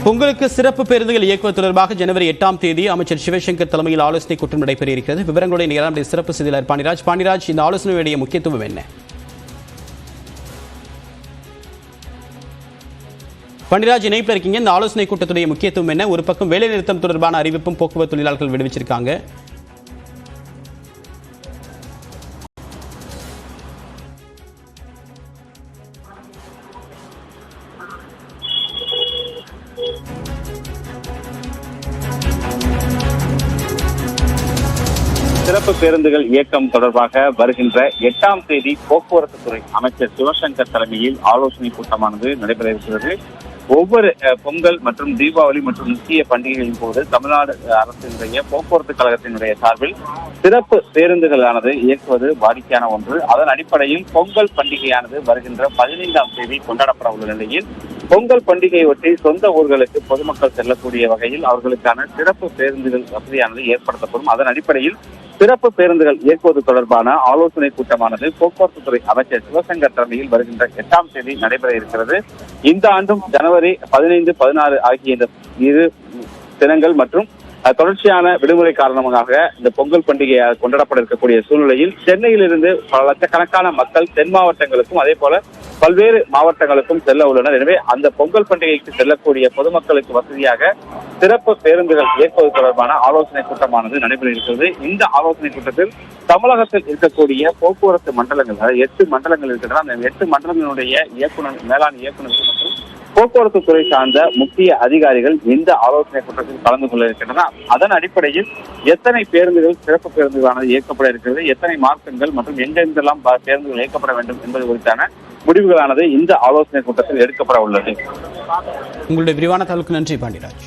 பொங்கலுக்கு சிறப்பு பேருந்துகள் இயக்குவது தொடர்பாக ஜனவரி 8ஆம் தேதி அமைச்சர் சிவசங்கர் தலைமையில் ஆலோசனை கூட்டம் நடைபெற இருக்கிறது. விவரங்களுடைய நேரம் சிறப்பு செய்தியாளர் பாண்டிராஜ், இந்த ஆலோசனையுடைய முக்கியத்துவம் என்ன? பாண்டிராஜ், இணைப்பில் இருக்கீங்க. இந்த ஆலோசனை கூட்டத்துடைய முக்கியத்துவம் என்ன? ஒரு பக்கம் வேலைநிறுத்தம் தொடர்பான அறிவிப்பும் போக்குவரத்து தொழிலாளர்கள் விடுவிச்சிருக்காங்க. சிறப்பு பேருந்துகள் இயக்கம் தொடர்பாக வருகின்ற 8ஆம் தேதி போக்குவரத்து துறை அமைச்சர் சிவசங்கர் தலைமையில் ஆலோசனை கூட்டமானது நடைபெற இருக்கிறது. ஒவ்வொரு பொங்கல் மற்றும் தீபாவளி மற்றும் முக்கிய பண்டிகைகளின் போது தமிழ்நாடு அரசினுடைய போக்குவரத்து கழகத்தினுடைய சார்பில் சிறப்பு பேருந்துகளானது இயக்குவது வாடிக்கையான ஒன்று. அதன் அடிப்படையில் பொங்கல் பண்டிகையானது வருகின்ற 15ஆம் தேதி கொண்டாடப்பட உள்ள நிலையில் பொங்கல் பண்டிகையொட்டி சொந்த ஊர்களுக்கு பொதுமக்கள் செல்லக்கூடிய வகையில் அவர்களுக்கான சிறப்பு பேருந்துகள் வசதியானது ஏற்படுத்தப்படும். அதன் அடிப்படையில் சிறப்பு பேருந்துகள் இயக்குவது தொடர்பான ஆலோசனை கூட்டமானது போக்குவரத்து துறை அமைச்சர் சிவசங்கர் தலைமையில் வருகின்ற 8ஆம் தேதி நடைபெற இருக்கிறது. இந்த ஆண்டும் ஜனவரி 15, 16 ஆகிய இந்த இரு தினங்கள் மற்றும் தொடர்ச்சியான விடுமுறை காரணமாக இந்த பொங்கல் பண்டிகையை கொண்டாடப்பட இருக்கக்கூடிய சூழ்நிலையில் சென்னையிலிருந்து பல லட்சக்கணக்கான மக்கள் தென் மாவட்டங்களுக்கும் அதே போல பல்வேறு மாவட்டங்களுக்கும் செல்ல உள்ளனர். எனவே அந்த பொங்கல் பண்டிகைக்கு செல்லக்கூடிய பொதுமக்களுக்கு வசதியாக சிறப்பு பேருந்துகள் இயக்குவது தொடர்பான ஆலோசனை கூட்டமானது நடைபெற இருக்கிறது. இந்த ஆலோசனை கூட்டத்தில் தமிழகத்தில் இருக்கக்கூடிய போக்குவரத்து மண்டலங்கள், அதாவது 8 மண்டலங்கள் இருக்கின்றன. அந்த 8 மண்டலங்களுடைய இயக்குனர், மேலாண் இயக்குநர்கள் மற்றும் போக்குவரத்து துறை சார்ந்த முக்கிய அதிகாரிகள் இந்த ஆலோசனை கூட்டத்தில் கலந்து கொள்ள இருக்கின்றனர். அதன் அடிப்படையில் எத்தனை பேருந்துகள் சிறப்பு பேருந்துகளானது இயக்கப்பட இருக்கிறது, எத்தனை மார்க்கங்கள் மற்றும் எங்கெங்கெல்லாம் பேருந்துகள் இயக்கப்பட வேண்டும் என்பது குறித்தான முடிவுகளானது இந்த ஆலோசனை கூட்டத்தில் எடுக்கப்பட உள்ளது. உங்களுடைய விரிவான தகவலுக்கு நன்றி பாண்டிராஜ்.